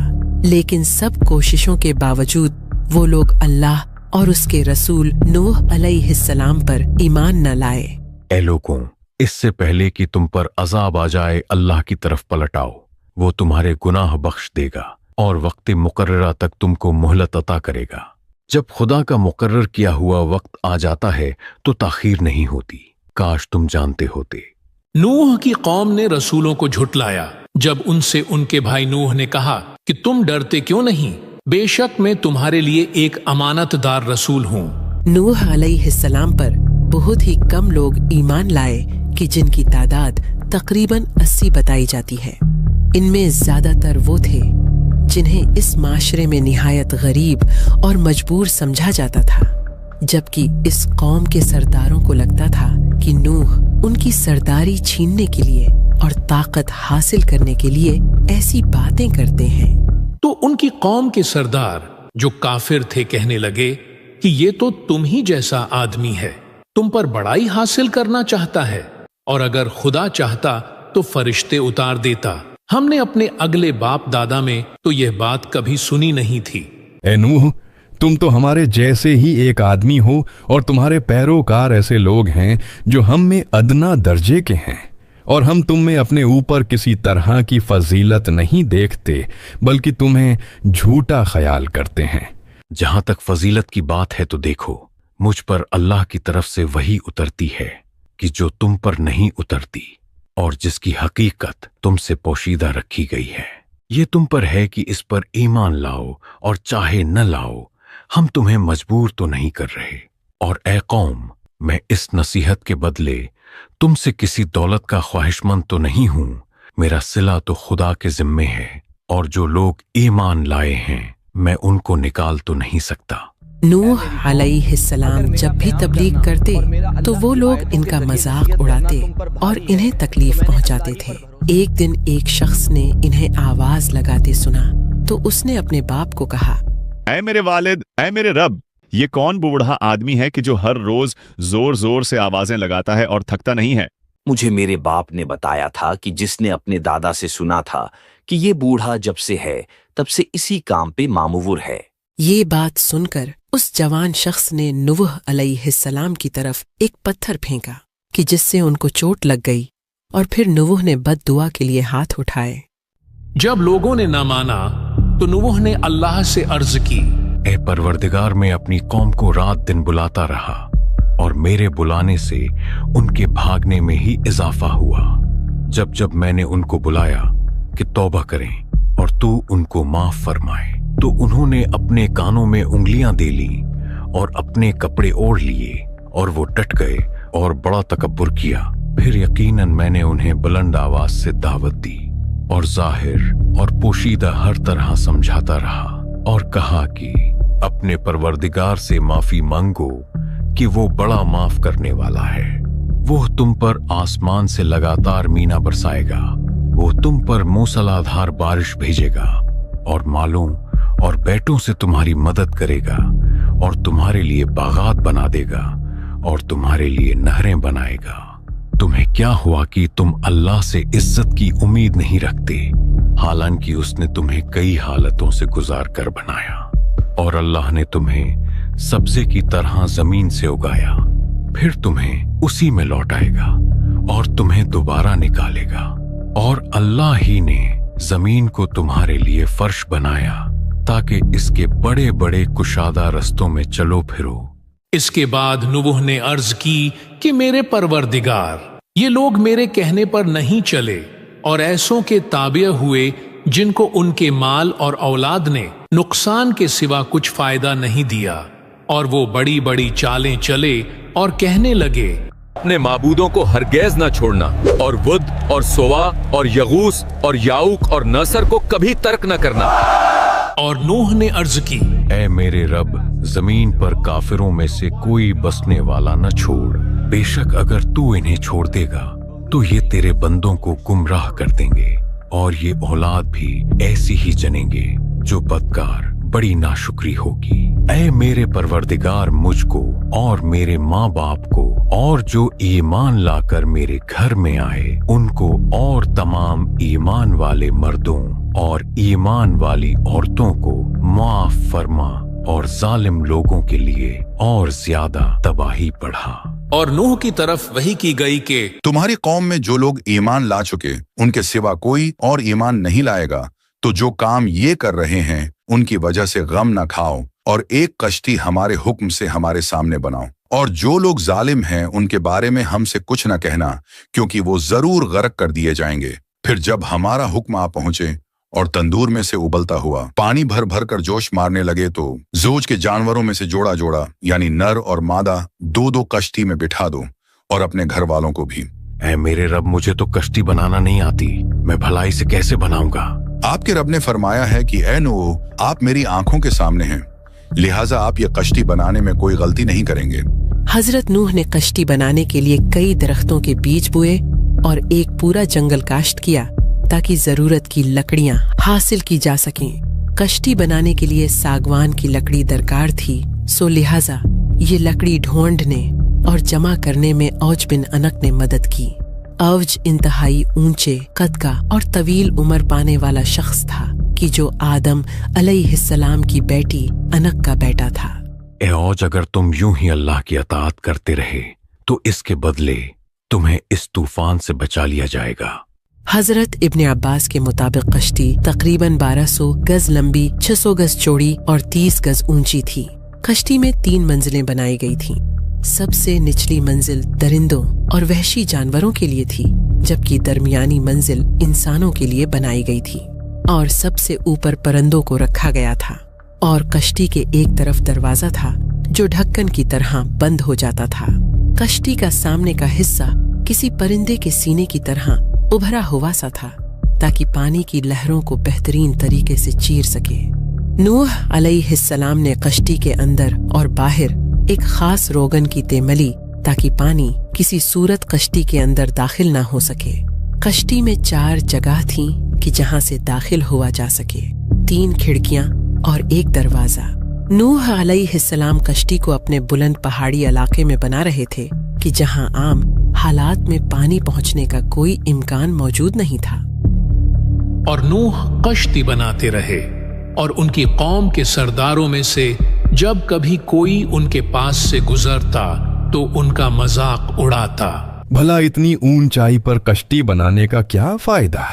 لیکن سب کوششوں کے باوجود وہ لوگ اللہ اور اس کے رسول نوح علیہ السلام پر ایمان نہ لائے۔ اے لوگوں، اس سے پہلے کہ تم پر عذاب آ جائے اللہ کی طرف پلٹ آؤ، وہ تمہارے گناہ بخش دے گا اور وقت مقررہ تک تم کو مہلت عطا کرے گا۔ جب خدا کا مقرر کیا ہوا وقت آ جاتا ہے تو تاخیر نہیں ہوتی، کاش تم جانتے ہوتے۔ نوح کی قوم نے رسولوں کو جھٹلایا جب ان سے ان کے بھائی نوح نے کہا کہ تم ڈرتے کیوں نہیں؟ بے شک میں تمہارے لیے ایک امانت دار رسول ہوں۔ نوح علیہ السلام پر بہت ہی کم لوگ ایمان لائے کہ جن کی تعداد تقریباً 80 بتائی جاتی ہے۔ ان میں زیادہ تر وہ تھے جنہیں اس معاشرے میں نہایت غریب اور مجبور سمجھا جاتا تھا، جبکہ اس قوم کے سرداروں کو لگتا تھا کہ نوح ان کی سرداری چھیننے کے لیے اور طاقت حاصل کرنے کے لیے ایسی باتیں کرتے ہیں۔ تو ان کی قوم کے سردار جو کافر تھے کہنے لگے کہ یہ تو تم ہی جیسا آدمی ہے، تم پر بڑائی حاصل کرنا چاہتا ہے، اور اگر خدا چاہتا تو فرشتے اتار دیتا۔ ہم نے اپنے اگلے باپ دادا میں تو یہ بات کبھی سنی نہیں تھی۔ اے نوح، تم تو ہمارے جیسے ہی ایک آدمی ہو، اور تمہارے پیروکار ایسے لوگ ہیں جو ہم میں ادنا درجے کے ہیں، اور ہم تم میں اپنے اوپر کسی طرح کی فضیلت نہیں دیکھتے بلکہ تمہیں جھوٹا خیال کرتے ہیں۔ جہاں تک فضیلت کی بات ہے تو دیکھو، مجھ پر اللہ کی طرف سے وحی اترتی ہے کہ جو تم پر نہیں اترتی، اور جس کی حقیقت تم سے پوشیدہ رکھی گئی ہے۔ یہ تم پر ہے کہ اس پر ایمان لاؤ، اور چاہے نہ لاؤ، ہم تمہیں مجبور تو نہیں کر رہے۔ اور اے قوم، میں اس نصیحت کے بدلے تم سے کسی دولت کا خواہش مند تو نہیں ہوں، میرا صلہ تو خدا کے ذمے ہے، اور جو لوگ ایمان لائے ہیں میں ان کو نکال تو نہیں سکتا۔ नूह अलैहिस्सलाम जब भी तबलीग करते तो वो लोग इनका मजाक उड़ाते और इन्हें तकलीफ पहुंचाते थे। एक दिन एक शख्स ने इन्हें आवाज लगाते सुना तो उसने अपने बाप को कहा, ऐ मेरे वालिद, ऐ मेरे रब, ये कौन बूढ़ा आदमी है कि जो हर रोज जोर जोर से आवाजें लगाता है और थकता नहीं है? मुझे मेरे बाप ने बताया था कि जिसने अपने दादा से सुना था कि ये बूढ़ा जब से है तब से इसी काम पे मामूर है। ये बात सुनकर उस जवान शख्स ने नूह अलैहिस्सलाम की तरफ एक पत्थर फेंका कि जिससे उनको चोट लग गई और फिर नूह ने बद्दुआ के लिए हाथ उठाए। जब लोगों ने न माना तो नूह ने अल्लाह से अर्ज की, ए परवरदिगार, मैं अपनी कौम को रात दिन बुलाता रहा और मेरे बुलाने से उनके भागने में ही इजाफा हुआ। जब जब मैंने उनको बुलाया कि तौबा करें और तू उनको माफ फरमाए, तो उन्होंने अपने कानों में उंगलियां दे ली और अपने कपड़े ओढ़ लिए और वो डट गए और बड़ा तकब्बुर किया। फिर यकीनन मैंने उन्हें बुलंद आवाज से दावत दी और जाहिर और पोशीदा हर तरह समझाता रहा और कहा कि अपने परवरदिगार से माफी मांगो कि वो बड़ा माफ करने वाला है। वो तुम पर आसमान से लगातार मीना बरसाएगा, वो तुम पर मूसलाधार बारिश भेजेगा और मालों और बेटों से तुम्हारी मदद करेगा और तुम्हारे लिए बागात बना देगा और तुम्हारे लिए नहरें बनाएगा। तुम्हें क्या हुआ कि तुम अल्लाह से इज्जत की उम्मीद नहीं रखते, हालांकि उसने तुम्हें कई हालतों से गुजार कर बनाया और अल्लाह ने तुम्हें सब्जे की तरह जमीन से उगाया, फिर तुम्हें उसी में लौटाएगा और तुम्हें दोबारा निकालेगा। और अल्लाह ही ने जमीन को तुम्हारे लिए फर्श बनाया ताकि इसके बड़े बड़े कुशादा रस्तों में चलो फिरो। इसके बाद नूह ने अर्ज की कि मेरे परवरदिगार, ये लोग मेरे कहने पर नहीं चले और ऐसों के ताबे हुए जिनको उनके माल और औलाद ने नुकसान के सिवा कुछ फायदा नहीं दिया, और वो बड़ी बड़ी चालें चले और कहने लगे, अपने माबूदों को हरगिज़ न छोड़ना और वुद और सोवा और यगूस और याऊक और नसर को कभी तर्क न करना। और नूह ने अर्ज की, ऐ मेरे रब, जमीन पर काफिरों में से कोई बसने वाला न छोड़। बेशक अगर तू इन्हें छोड़ देगा तो ये तेरे बंदों को गुमराह कर देंगे और ये औलाद भी ऐसी ही जनेंगे जो बदकार बड़ी नाशुक्री होगी। ऐ मेरे परवरदिगार, मुझको और मेरे माँ बाप को और जो ईमान लाकर मेरे घर में आए उनको और तमाम ईमान वाले मर्दों और ईमान वाली औरतों को माफ फरमा और जालिम लोगों के लिए और ज्यादा तबाही बढ़ा। और नूह की तरफ वही की गई कि तुम्हारी कौम में जो लोग ईमान ला चुके उनके सिवा कोई और ईमान नहीं लाएगा, तो जो काम ये कर रहे हैं उनकी वजह से गम न खाओ और एक कश्ती हमारे हुक्म से हमारे सामने बनाओ। और जो लोग जालिम हैं उनके बारे में हमसे कुछ न कहना, क्योंकि वो जरूर गर्क कर दिए जाएंगे। फिर जब हमारा हुक्म आ पहुंचे और तंदूर में से उबलता हुआ पानी भर भर कर जोश मारने लगे, तो जोज के जानवरों में से जोड़ा जोड़ा यानी नर और मादा दो दो कश्ती में बिठा दो और अपने घर वालों को भी। ऐ मेरे रब, मुझे तो कश्ती बनाना नहीं आती, मैं भलाई से कैसे बनाऊंगा? आपके रब ने फरमाया है कि ऐ नूह, आप मेरी आंखों के सामने हैं, लिहाजा आप ये कश्ती बनाने में कोई गलती नहीं करेंगे। हजरत नूह ने कश्ती बनाने के लिए कई दरख्तों के बीज बोए और एक पूरा जंगल काश्त किया ताकि जरूरत की लकड़ियां हासिल की जा सकें। कश्ती बनाने के लिए सागवान की लकड़ी दरकार थी, सो लिहाजा ये लकड़ी ढूंढने और जमा करने में औज बिन अनक ने मदद की। औज इंतहाई ऊंचे कद का और तवील उम्र पाने वाला शख्स था कि जो आदम अलैहिस्सलाम की बेटी अनक का बेटा था। ए औज, अगर तुम यूं ही अल्लाह की अताअत करते रहे तो इसके बदले तुम्हें इस तूफान से बचा लिया जाएगा। हजरत इब्ने अब्बास के मुताबिक कश्ती तकरीबन 1200 गज लंबी, 600 गज चौड़ी और 30 गज ऊंची थी। कश्ती में 3 मंजिलें बनाई गई थीं। सबसे निचली मंजिल दरिंदों और वहशी जानवरों के लिए थी, जबकि दरमियानी मंजिल इंसानों के लिए बनाई गई थी और सबसे ऊपर परिंदों को रखा गया था। और कश्ती के एक तरफ दरवाजा था जो ढक्कन की तरह बंद हो जाता था। कश्ती का सामने का हिस्सा किसी परिंदे के सीने की तरह उभरा हुआ सा था ताकि पानी की लहरों को बेहतरीन तरीके से चीर सके। नूह अलैहिस्सलाम ने कश्ती के अंदर और बाहर एक खास रोगन की तेमली ताकि पानी किसी सूरत कश्ती के अंदर दाखिल ना हो सके। कश्ती में 4 जगह थीं कि जहां से दाखिल हुआ जा सके, 3 खिड़कियां और 1 दरवाजा। नूह अलैहिस्सलाम कश्ती को अपने बुलंद पहाड़ी इलाके में बना रहे थे कि जहां आम हालात में पानी पहुंचने का कोई इम्कान मौजूद नहीं था। और नूह कश्ती बनाते रहे और उनकी कौम के सरदारों में से जब कभी कोई उनके पास से गुजरता तो उनका मजाक उड़ाता। भला इतनी ऊंचाई पर कश्ती बनाने का क्या फायदा?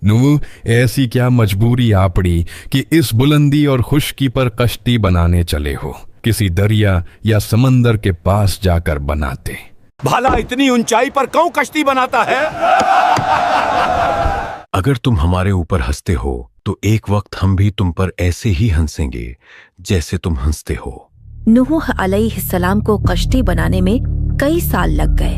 नूह, ऐसी क्या मजबूरी आ पड़ी कि इस बुलंदी और खुश्की पर कश्ती बनाने चले हो? किसी दरिया या समंदर के पास जाकर बनाते। भला इतनी ऊंचाई पर कौन कश्ती बनाता है? अगर तुम हमारे ऊपर हंसते हो तो एक वक्त हम भी तुम पर ऐसे ही हंसेंगे जैसे तुम हंसते हो। नूह अलैहिस्सलाम को कश्ती बनाने में कई साल लग गए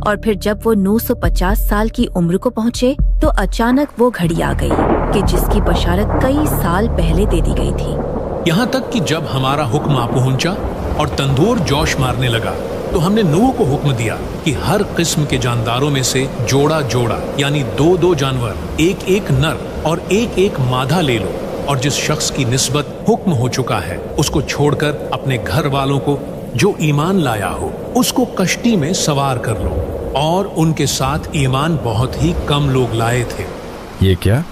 और फिर जब वो 950 साल की उम्र को पहुँचे तो अचानक वो घड़ी आ गई कि जिसकी बशारत कई साल पहले दे दी गई थी। यहाँ तक कि जब हमारा हुक्म आ पहुंचा और तंदूर जोश मारने लगा तो हमने नूह को हुक्म दिया कि हर किस्म के जानदारों में से जोड़ा जोड़ा यानी 2-2 जानवर, 1-1 नर और 1-1 मादा ले लो और जिस शख्स की निस्बत हुक्म हो चुका है उसको छोड़कर अपने घर वालों को जो ईमान लाया हो उसको कश्ती में सवार कर लो। और उनके साथ ईमान बहुत ही कम लोग लाए थे। ये क्या?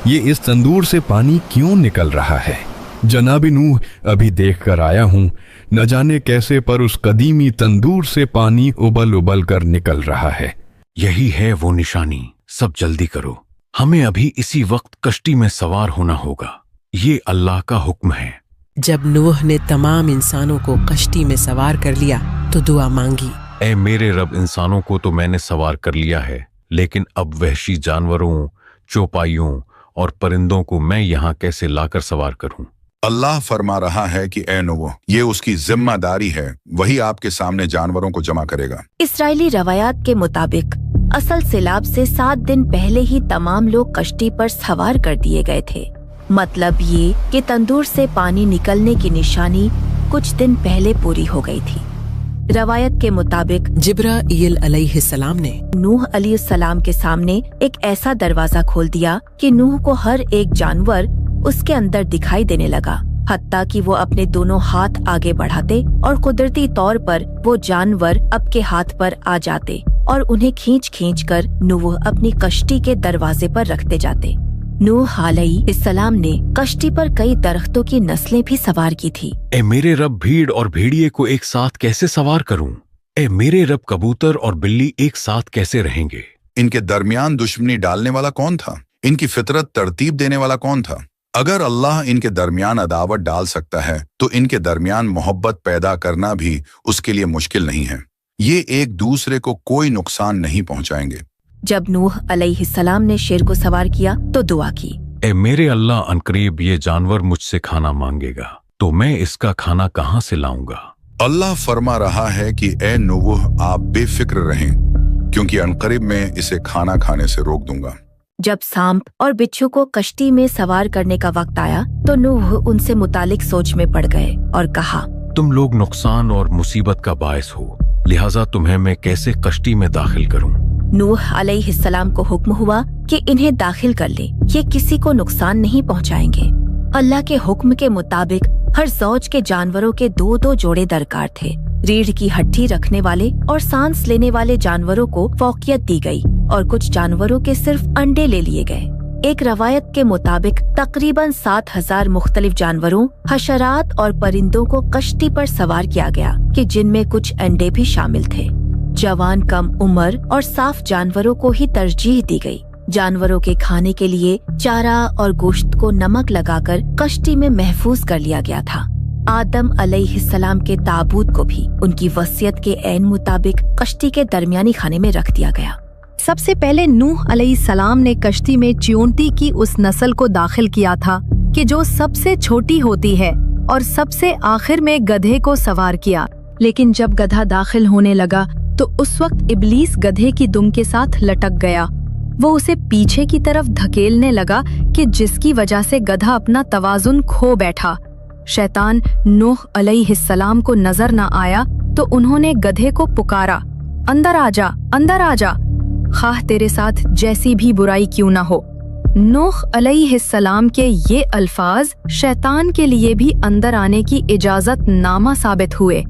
ये इस तंदूर से पानी क्यों निकल रहा है? जनाब नूह, अभी देख कर आया हूँ, न जाने कैसे पर उस कदीमी तंदूर से पानी उबल उबल कर निकल रहा है। यही है वो निशानी। सब जल्दी करो, हमें अभी इसी वक्त कश्ती में सवार होना होगा। ये अल्लाह का हुक्म है। जब नूह ने तमाम इंसानों को कश्ती में सवार कर लिया तो दुआ मांगी, ऐ मेरे रब, इंसानों को तो मैंने सवार कर लिया है, लेकिन अब वहशी जानवरों, चौपाइयों और परिंदों को मैं यहाँ कैसे लाकर सवार करूं? अल्लाह फरमा रहा है कि ऐ नूह, ये उसकी जिम्मेदारी है, वही आपके सामने जानवरों को जमा करेगा। इस्राएली रवायात के मुताबिक असल सैलाब से 7 दिन पहले ही तमाम लोग कश्ती पर सवार कर दिए गए थे। मतलब ये कि तंदूर से पानी निकलने की निशानी कुछ दिन पहले पूरी हो गई थी। रवायत के मुताबिक जिब्राईल अलैहिस्सलाम ने नूह अलैहिस्सलाम के सामने एक ऐसा दरवाजा खोल दिया कि नूह को हर एक जानवर उसके अंदर दिखाई देने लगा, हत्ता कि वो अपने दोनों हाथ आगे बढ़ाते और कुदरती तौर पर वो जानवर अब के हाथ पर आ जाते और उन्हें खींच खींच कर नूह अपनी कश्ती के दरवाजे पर रखते जाते। नूह अलैहिस्सलाम ने कश्ती पर कई दरख्तों की नस्लें भी सवार की थी। ए मेरे रब, भीड़ और भेड़िए को एक साथ कैसे सवार करूं? ए मेरे रब, कबूतर और बिल्ली एक साथ कैसे रहेंगे? इनके दरमियान दुश्मनी डालने वाला कौन था? इनकी फितरत तरतीब देने वाला कौन था? अगर अल्लाह इनके दरमियान अदावत डाल सकता है तो इनके दरमियान मोहब्बत पैदा करना भी उसके लिए मुश्किल नहीं है। ये एक दूसरे को कोई नुकसान नहीं पहुंचाएंगे। जब नूह अलैहिस्सलाम ने शेर को सवार किया तो दुआ की, ए मेरे अल्लाह, अनकरीब ये जानवर मुझसे खाना मांगेगा तो मैं इसका खाना कहाँ से लाऊंगा? अल्लाह फरमा रहा है कि ए नूह, आप बेफिक्र रहें क्योंकि अनकरीब मैं इसे खाना खाने से रोक दूंगा। जब सांप और बिच्छू को कश्ती में सवार करने का वक्त आया तो नूह उनसे मुतालिक सोच में पड़ गए और कहा, तुम लोग नुकसान और मुसीबत का बायस हो, लिहाजा तुम्हें मैं कैसे कश्ती में दाखिल करूं? नूह अलैहिस्सलाम को हुक्म हुआ कि इन्हें दाखिल कर ले, ये किसी को नुकसान नहीं पहुंचाएंगे। अल्लाह के हुक्म के मुताबिक हर ज़ौज के जानवरों के 2-2 जोड़े दरकार थे। रीढ़ की हड्डी रखने वाले और सांस लेने वाले जानवरों को फौकियत दी गई और कुछ जानवरों के सिर्फ अंडे ले लिए गए। एक रवायत के मुताबिक तकरीबन 7000 मुख्तलिफ जानवरों, हशरात और परिंदों को कश्ती पर सवार किया गया कि जिनमें कुछ अंडे भी शामिल थे। जवान, कम उम्र और साफ जानवरों को ही तरजीह दी गई। जानवरों के खाने के लिए चारा और गोश्त को नमक लगाकर कश्ती में महफूज कर लिया गया था। आदम अलैहिस्सलाम के ताबूत को भी उनकी वसीयत के ऐन मुताबिक कश्ती के दरमियानी खाने में रख दिया गया। सबसे पहले नूह अलैहिस्सलाम ने कश्ती में च्योंटी की उस नस्ल को दाखिल किया था कि जो सबसे छोटी होती है और सबसे आखिर में गधे को सवार किया। लेकिन जब गधा दाखिल होने लगा तो उस वक्त इब्लीस गधे की दुम के साथ लटक गया वो उसे पीछे की तरफ धकेलने लगा कि जिसकी वजह से गधा अपना तवाजुन खो बैठा। शैतान नूह अलैहिस्सलाम को नजर न आया तो उन्होंने गधे को पुकारा, अंदर आजा, अंदर आजा, खाह तेरे साथ जैसी भी बुराई क्यों न हो। नूह अलैहिस्सलाम के ये अल्फाज शैतान के लिए भी अंदर आने की इजाजत नामा साबित हुए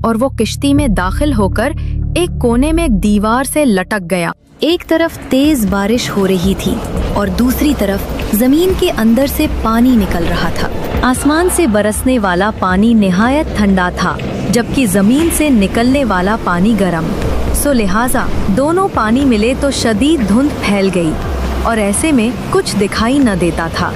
और वो किश्ती में दाखिल होकर एक कोने में दीवार से लटक गया। एक तरफ तेज बारिश हो रही थी और दूसरी तरफ जमीन के अंदर से पानी निकल रहा था। आसमान से बरसने वाला पानी निहायत ठंडा था, जबकि जमीन से निकलने वाला पानी गर्म। सो लिहाजा दोनों पानी मिले तो शदीद धुंध फैल गई और ऐसे में कुछ दिखाई न देता था।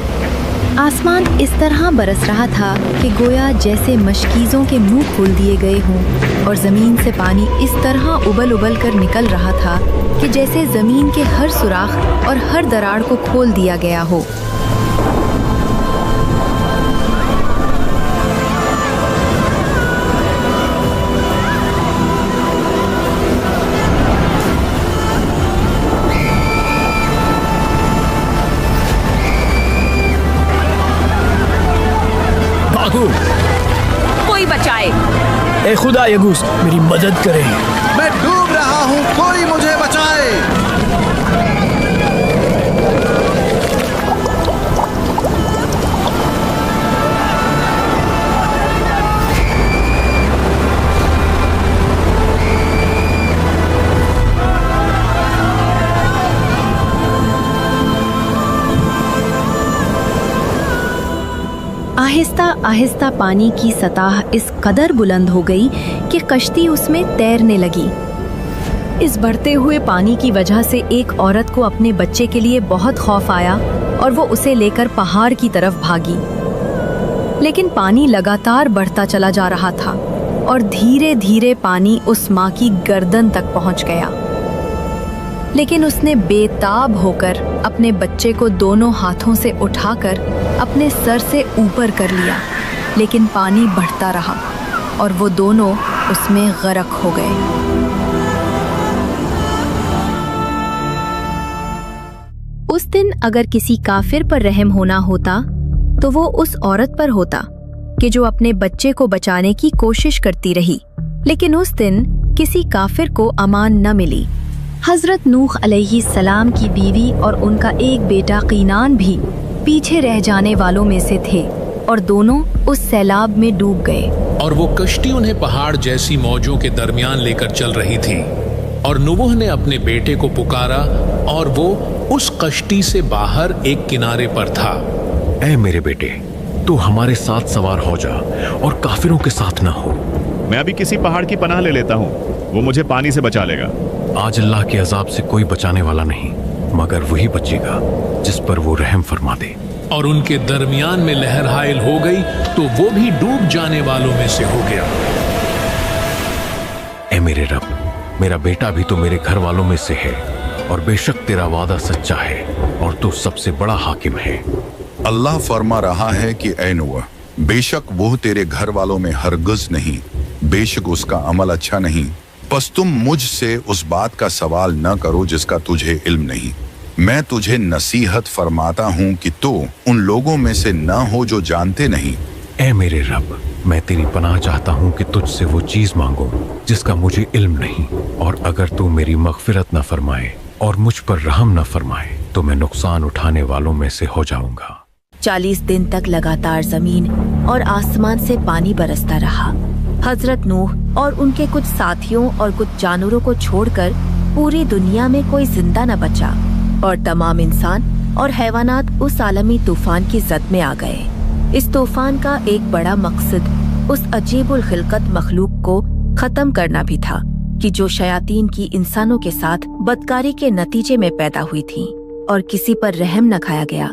आसमान इस तरह बरस रहा था कि गोया जैसे मशकीज़ों के मुंह खोल दिए गए हों और ज़मीन से पानी इस तरह उबल उबल कर निकल रहा था कि जैसे ज़मीन के हर सुराख और हर दरार को खोल दिया गया हो। कोई बचाए। ए खुदा यगूस, मेरी मदद करे। मैं डूब रहा हूँ, कोई मुझे बचाए। आहिस्ता आहिस्ता पानी की सतह इस कदर बुलंद हो गई कि कश्ती उसमें तैरने लगी। इस बढ़ते हुए पानी की वजह से एक औरत को अपने बच्चे के लिए बहुत खौफ आया और वो उसे लेकर पहाड़ की तरफ भागी। लेकिन पानी लगातार बढ़ता चला जा रहा था और धीरे धीरे पानी उस माँ की गर्दन तक पहुंच गया। लेकिन उसने बेताब होकर अपने बच्चे को दोनों हाथों से उठाकर अपने सर से ऊपर कर लिया, लेकिन पानी बढ़ता रहा और वो दोनों उसमें गर्क हो गए। उस दिन अगर किसी काफिर पर रहम होना होता तो वो उस औरत पर होता कि जो अपने बच्चे को बचाने की कोशिश करती रही, लेकिन उस दिन किसी काफिर को अमान न मिली। हजरत नूह अलैहिस्सलाम की बीवी और उनका एक बेटा कीनान भी पीछे रह जाने वालों में से थे और दोनों उस सैलाब में डूब गए। और वो कश्ती उन्हें पहाड़ जैसी मौजों के दरमियान लेकर चल रही थी और नूह ने अपने बेटे को पुकारा और वो उस कश्ती से बाहर एक किनारे पर था। ऐ मेरे बेटे, तू हमारे साथ सवार हो जा और काफिरों के साथ ना हो। मैं अभी किसी पहाड़ की पनाह ले लेता हूँ, वो मुझे पानी से बचा लेगा। आज अल्लाह के अजाब से कोई बचाने वाला नहीं मगर वही बचेगा जिस पर वो रहम फरमा दे। और उनके दरमियान में लहर हायल हो गई तो वो भी डूब जाने वालों में से हो गया। ऐ मेरे रब, मेरा बेटा भी तो मेरे घर वालों में से है और बेशक तेरा वादा सच्चा है और तू सबसे बड़ा हाकिम है। अल्लाह फरमा रहा है कि ऐ नूह, बेशक वो तेरे घर वालों में हरगिज़ नहीं, बेशक उसका अमल अच्छा नहीं। बस तुम मुझसे उस बात का सवाल न करो जिसका तुझे इल्म नहीं। मैं तुझे नसीहत फरमाता हूँ कि तू उन लोगों में से न हो जो जानते नहीं। ऐ मेरे रब, मैं तेरी पनाह चाहता हूँ कि तुझसे वो चीज मांगो जिसका मुझे इल्म नहीं, और अगर तू मेरी मगफिरत न फरमाए और मुझ पर रहम न फरमाए तो मैं नुकसान उठाने वालों में से हो जाऊंगा। 40 दिन तक लगातार जमीन और आसमान से पानी बरसता रहा। हजरत नूह और उनके कुछ साथियों और कुछ जानवरों को छोड़कर पूरी दुनिया में कोई जिंदा न बचा और तमाम इंसान और हैवानात उस आलमी तूफान की जद में आ गए। इस तूफान का एक बड़ा मकसद उस अजीबुल खिलकत मखलूक को खत्म करना भी था कि जो शयातीन की इंसानों के साथ बदकारी के नतीजे में पैदा हुई थी और किसी पर रहम न खाया गया